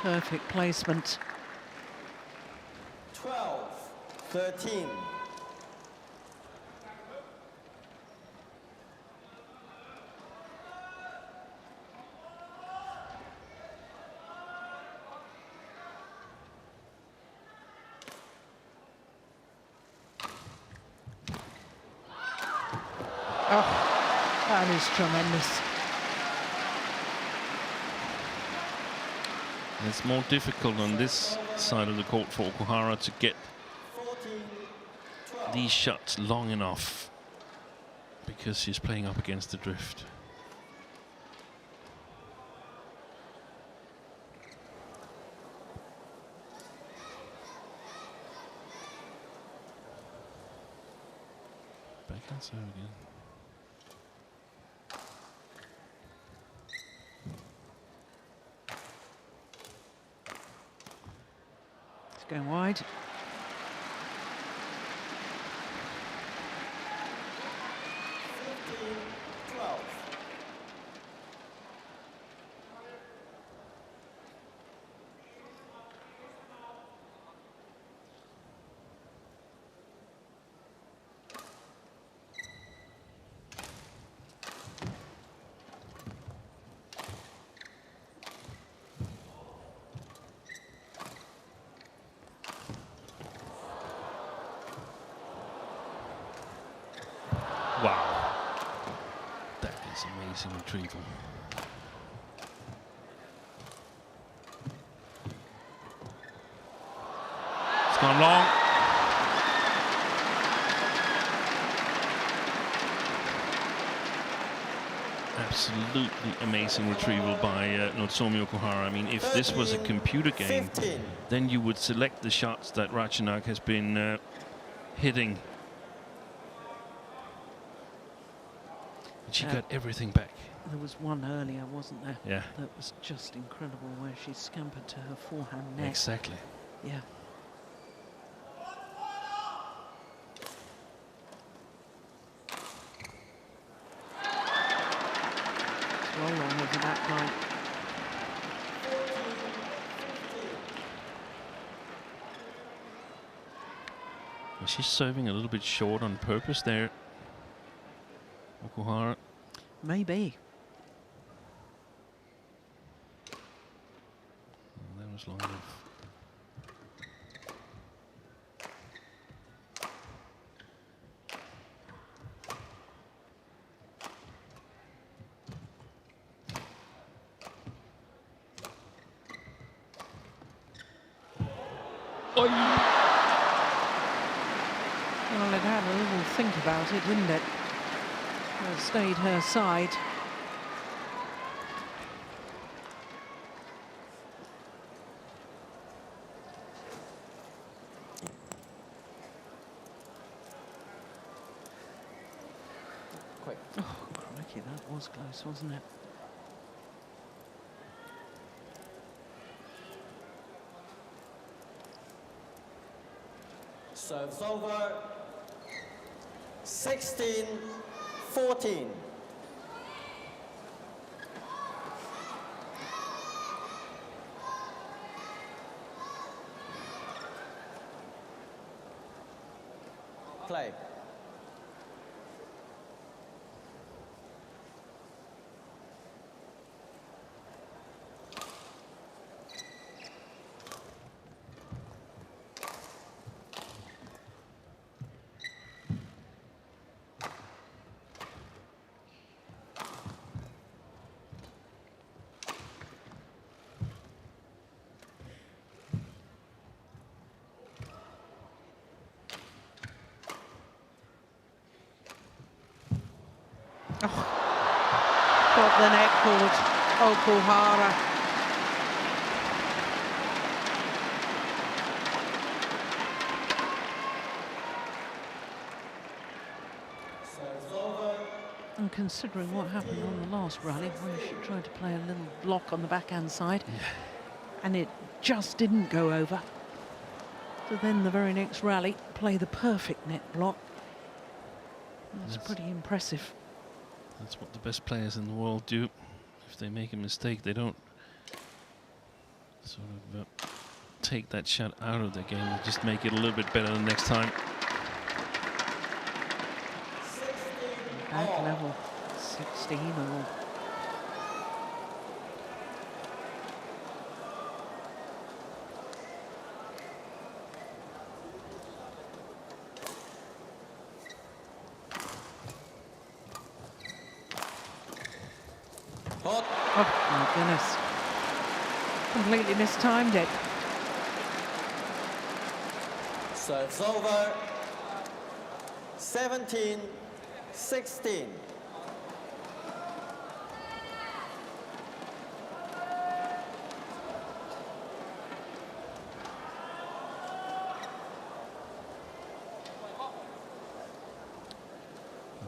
Perfect placement. 12-13. Oh, that is tremendous. It's more difficult on this side of the court for Okuhara to get these shots long enough because she's playing up against the drift. Backhand serve again. Going wide. Wow, that is amazing retrieval. It's gone long. Absolutely amazing retrieval by Nozomi Okuhara. I mean, if this was a computer game, 15. then you would select the shots that Ratchanok has been hitting. She got everything back. There was one earlier, wasn't there? Yeah. That was just incredible, where she scampered to her forehand net. Exactly. Yeah. Roll on with the back line. Well, she's serving a little bit short on purpose there, Okuhara. Maybe. Well, that was long enough. Well, it had a little think about it, didn't it? It stayed her side. Quick. Oh, crikey, that was close, wasn't it? Serves over 16-14. Play. Oh, got the net cord. Okuhara. And considering what happened on the last rally, where she tried to play a little block on the backhand side, and it just didn't go over. So then the very next rally, play the perfect net block. That's pretty impressive. That's what the best players in the world do. If they make a mistake, they don't sort of take that shot out of their game. They just make it a little bit better the next time. Back level, 16 all. Hot. Oh my goodness. Completely mistimed it. Serves over. 17-16.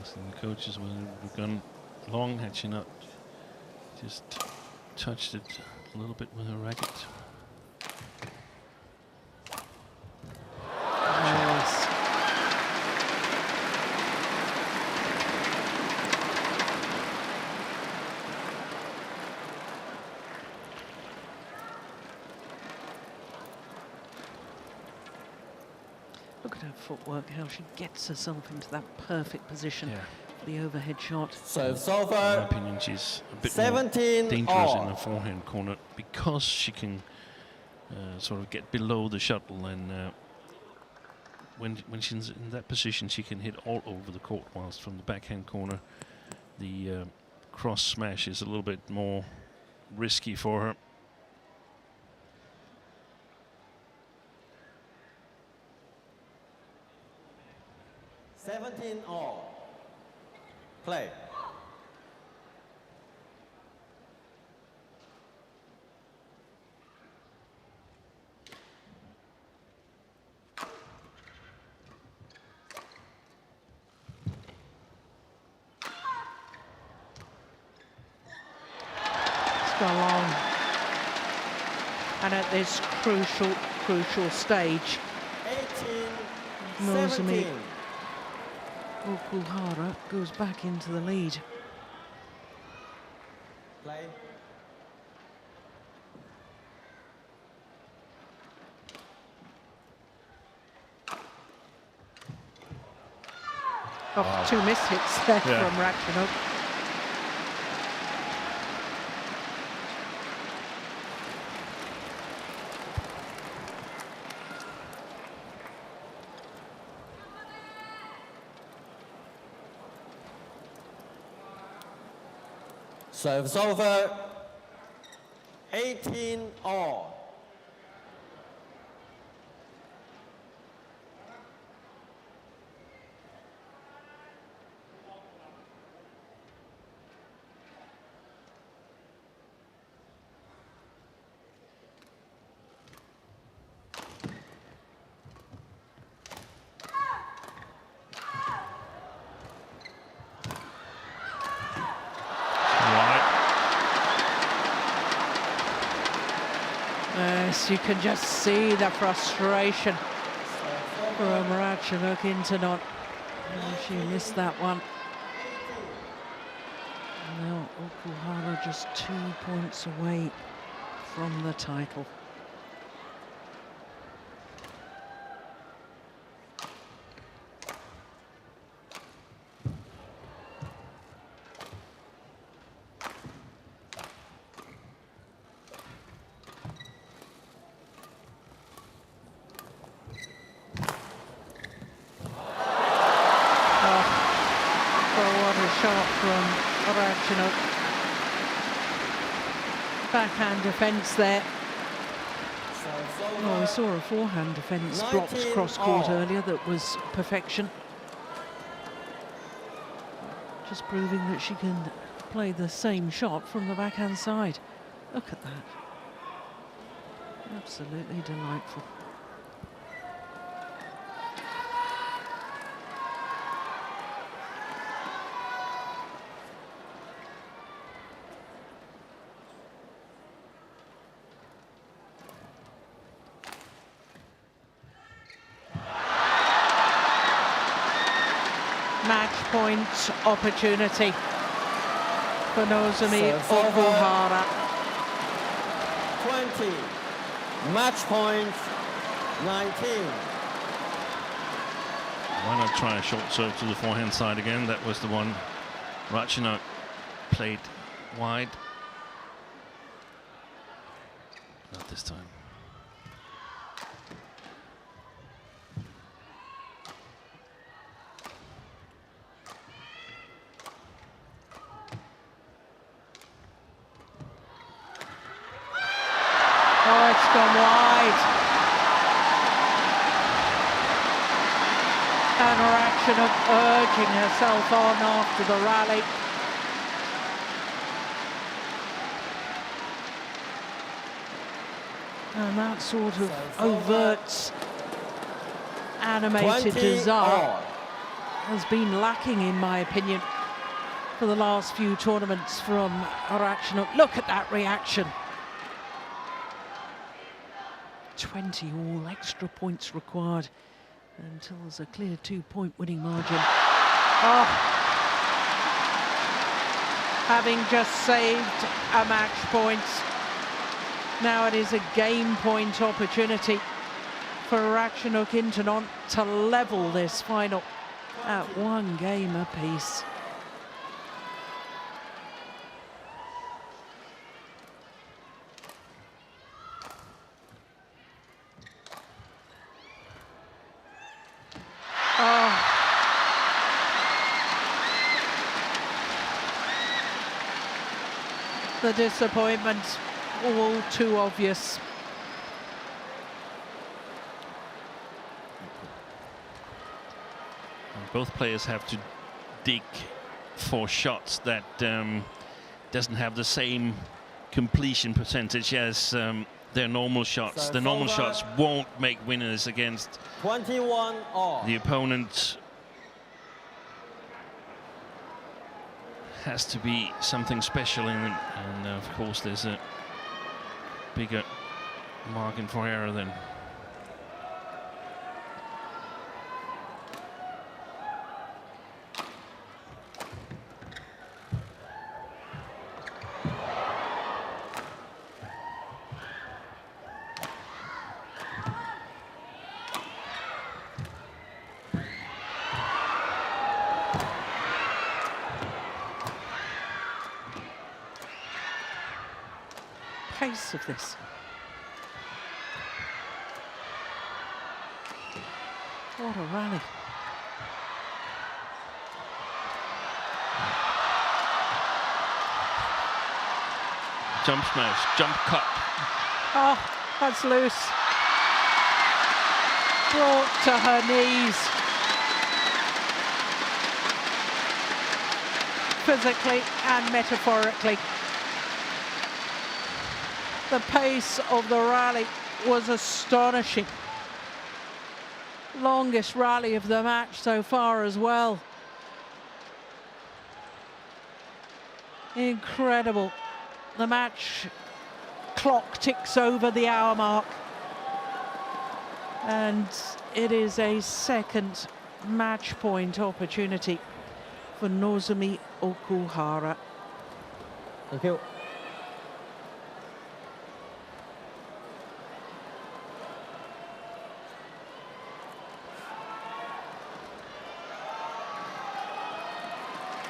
Asking the coaches whether it would have gone long had she not just touched it a little bit with her racket. Yes. Look at her footwork, how she gets herself into that perfect position. Yeah. The overhead shot. Serves In my over. opinion, she's a bit more 17 dangerous all. in the forehand corner because she can sort of get below the shuttle, and when she's in that position, she can hit all over the court. Whilst from the backhand corner, the cross smash is a little bit more risky for her. All. Play. It's gone long. And at this crucial stage, 18-17. Nozomi Okuhara goes back into the lead. Play. Oh, two missed hits there Yeah. from Ratchanok. Serves over. 18 all. Yes, you can just see the frustration from Ratchanok INTANON. She missed that one. Now Okuhara just 2 points away from the title. Shot from Ratchanok. Backhand defence there. Oh, we saw a forehand defence blocked cross-court earlier that was perfection. Just proving that she can played the same shot from the backhand side. Look at that. Absolutely delightful. Match point opportunity for Nozomi OKUHARA. 20. Match point 19. Why not try a short serve to the forehand side again? That was the one Ratchanok played wide. Not this time. Oh, it's gone wide. And Ratchanok urging herself on after the rally. And that sort of overt, animated 20 desire all. has been lacking, in my opinion, for the last few tournaments from Ratchanok. Look at that reaction. 20 all, extra points required until there's a clear 2-point winning margin. Oh, having just saved a match point, now it is a game point opportunity for Ratchanok Intanon to level this final at 1 game apiece. Oh. The disappointment all too obvious. Both players have to dig for shots that doesn't have the same completion percentage as their normal shots. The normal shots won't make winners against 21 all. the opponent. Has to be something special in it, and of course there's a bigger margin for error then. Pace of this. What a rally. Jump smash, jump cut. Oh, that's loose. Brought to her knees. Physically and metaphorically. The pace of the rally was astonishing. Longest rally of the match so far as well. Incredible. The match clock ticks over the hour mark. And it is a second match point opportunity for Nozomi OKUHARA. Thank you.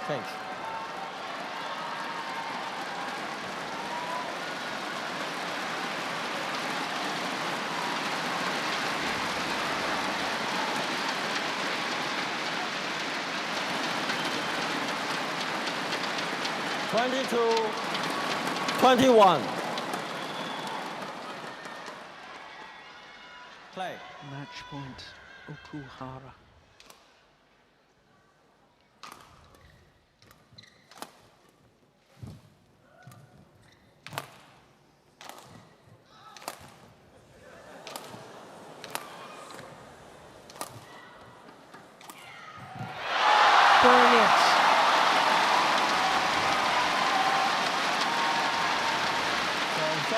Thanks. (22, 21). Play. Match point, OKUHARA.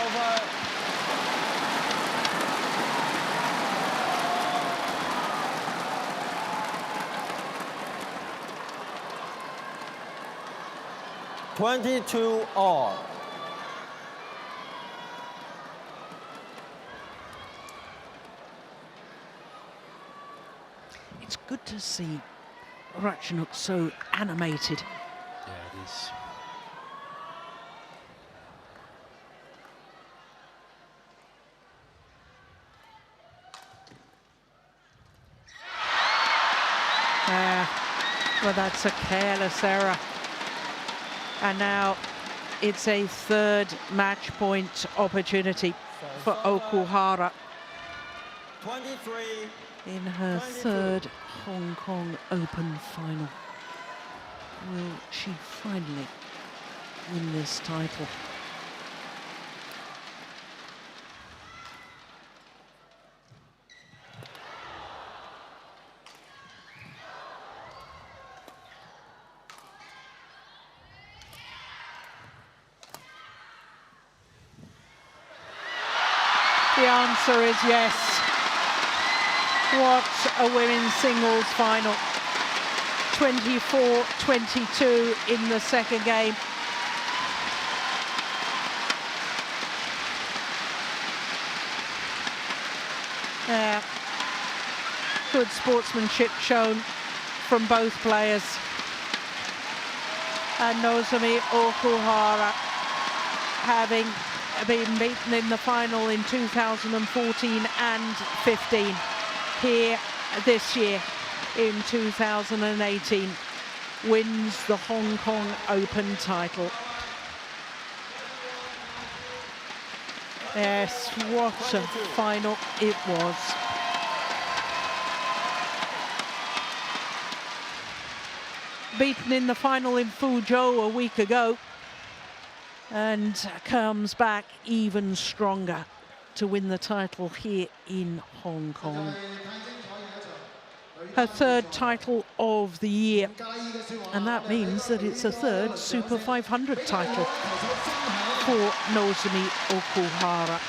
over. (22-all). It's good to see Ratchanok so animated. Yeah, it is. Well, that's a careless error. And now it's a third match point opportunity for Okuhara 23. in her 22. third Hong Kong Open final. Will she finally win this title? The answer is yes. What a women's singles final. 24-22 in the second game. Good sportsmanship shown from both players. And Nozomi OKUHARA, having been beaten in the final in 2014 and 15, here this year in 2018, wins the Hong Kong Open title. Yes, what a final it was. Beaten in the final in Fuzhou a week ago, and comes back even stronger to win the title here in Hong Kong. Her third title of the year, and that means that it's a third Super 500 title for Nozomi OKUHARA.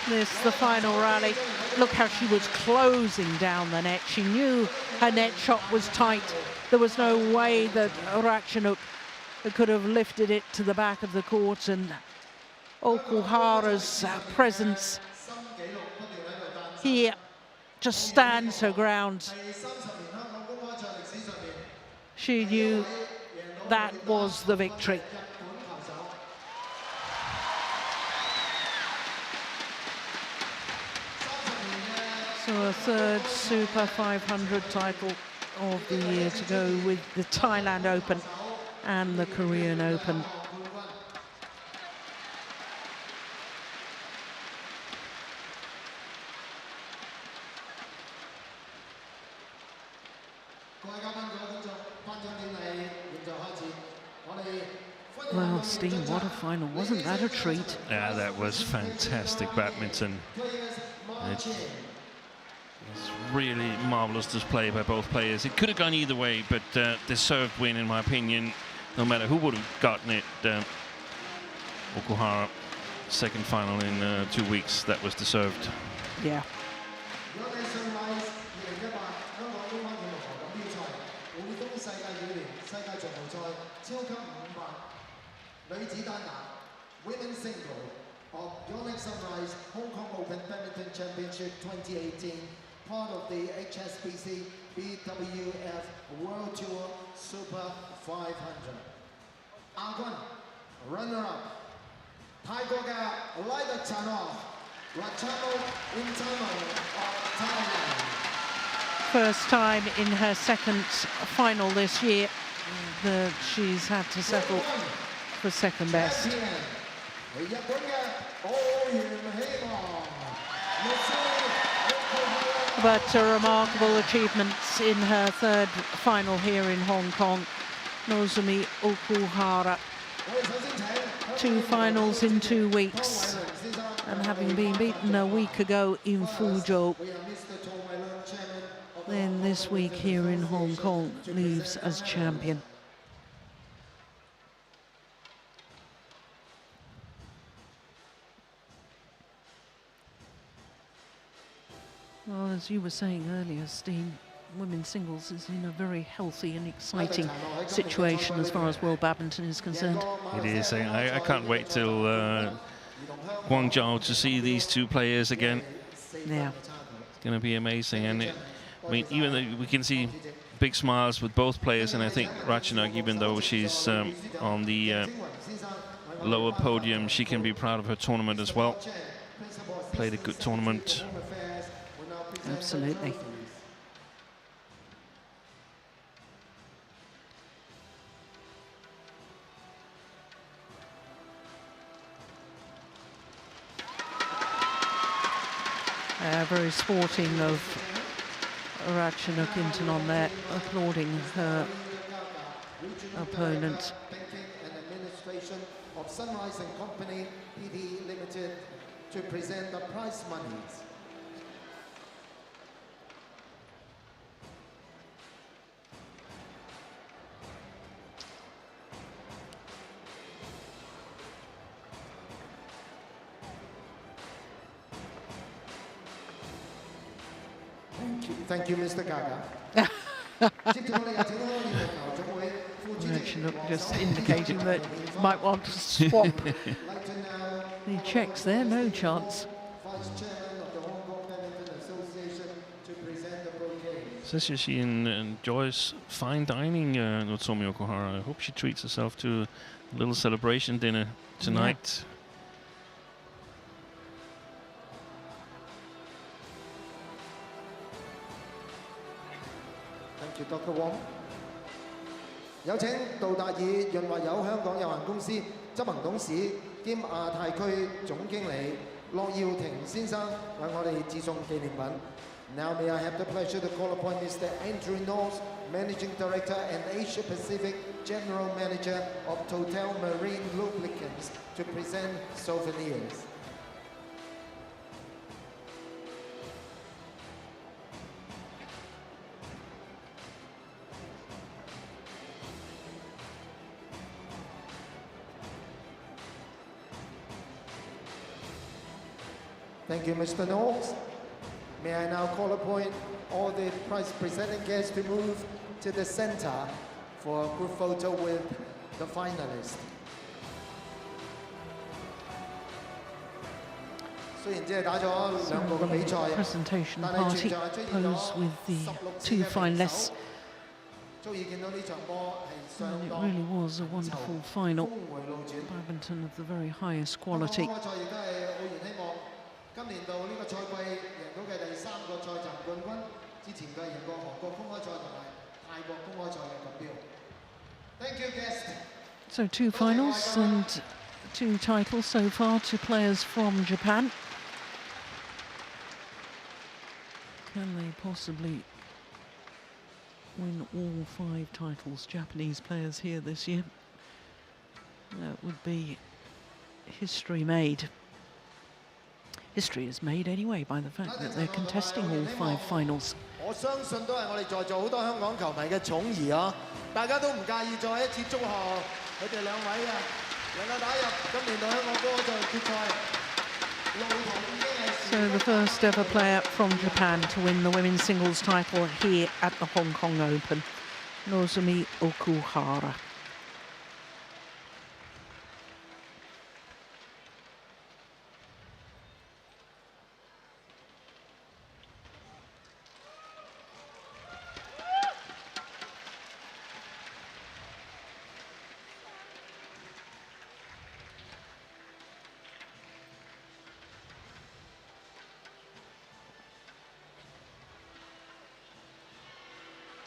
This, the final rally. Look how she was closing down the net. She knew her net shot was tight. There was no way that Ratchanok could have lifted it to the back of the court, and Okuhara's presence here just stands her ground. She knew that was the victory. So a third Super 500 title of the year to go with the Thailand Open and the Korean Open. Well, Steve, what a final. Wasn't that a treat? Yeah, that was fantastic badminton. It's really marvelous display by both players. It could have gone either way, but deserved win, in my opinion, no matter who would have gotten it. Okuhara, second final in 2 weeks, that was deserved. Yeah. Women's single of YONEX-SUNRISE Hong Kong Open Badminton Championship 2018, part of the HSBC BWF World Tour Super 500. 亞軍 runner-up 泰國嘅 Ratchanok INTANON of Thailand. First time in her second final this year that she's had to settle for second best. But a remarkable achievement in her third final here in Hong Kong. Nozomi OKUHARA, 2 finals in 2 weeks, and having been beaten a week ago in Fuzhou, then this week here in Hong Kong leaves as champion. Well, as you were saying earlier, Steen, women's singles is in a very healthy and exciting situation as far as World Badminton is concerned. It is. I can't wait till Guangzhou to see these two players again. Yeah. It's going to be amazing. And I mean, even though we can see big smiles with both players, and I think Ratchanok, even though she's on the lower podium, she can be proud of her tournament as well. Played a good tournament. Absolutely. Very sporting of Ratchanok INTANON there, applauding her opponent. And administration of Sunrise and Company PD Limited to present the prize monies. Thank you, Mr. Gaga. Ratchanok just indicating that might want to swap the checks there, no chance. Says she enjoys fine dining, Nozomi OKUHARA. I hope she treats herself to a little celebration dinner tonight. Yeah. Thank you, Dr. Wong. 有請杜達爾潤滑油香港有限公司執行董事兼亞太區總經理駱耀廷先生為我哋致送紀念品。Now may I have the pleasure to call upon Mr. Andrew Knowles, Managing Director and Asia Pacific General Manager of Total Marine Lubricants, to present souvenirs. Thank you, Mr. Knowles. May I now call upon all the prize presenting guests to move to the center for a group photo with the finalists. The presentation party posed with the two finalists. And it really was a wonderful final. Badminton of the very highest quality. 今年度呢個賽季贏到嘅第3個賽站冠軍，之前佢贏過韓國公開賽同埋泰國公開賽嘅錦標。Thank you, guest. So 2 finals and 2 titles so far to players from Japan. Can they possibly win all 5 titles? Japanese players here this year. That would be history made. History is made anyway by the fact that they're contesting all 5 finals. 我相信都係我哋在座好多香港球迷嘅寵兒啊！大家都唔介意再一次祝賀佢哋兩位啊，能夠打入今年度香港歌賽決賽。So the first ever player from Japan to win the women's singles title here at the Hong Kong Open, Nozomi OKUHARA.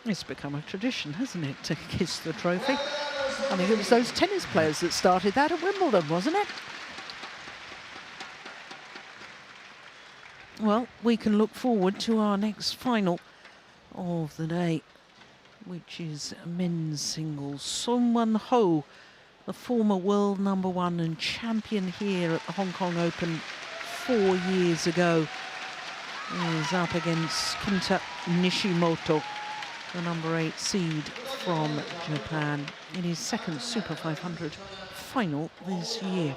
It's become a tradition, hasn't it, to kiss the trophy? I think it was those tennis players that started that at Wimbledon, wasn't it? Well, we can look forward to our next final of the day, which is men's singles. Sung-won Ho, the former world #1 and champion here at the Hong Kong Open 4 years ago, is up against Kenta Nishimoto, the #8 seed from Japan, in his second Super 500 final this year.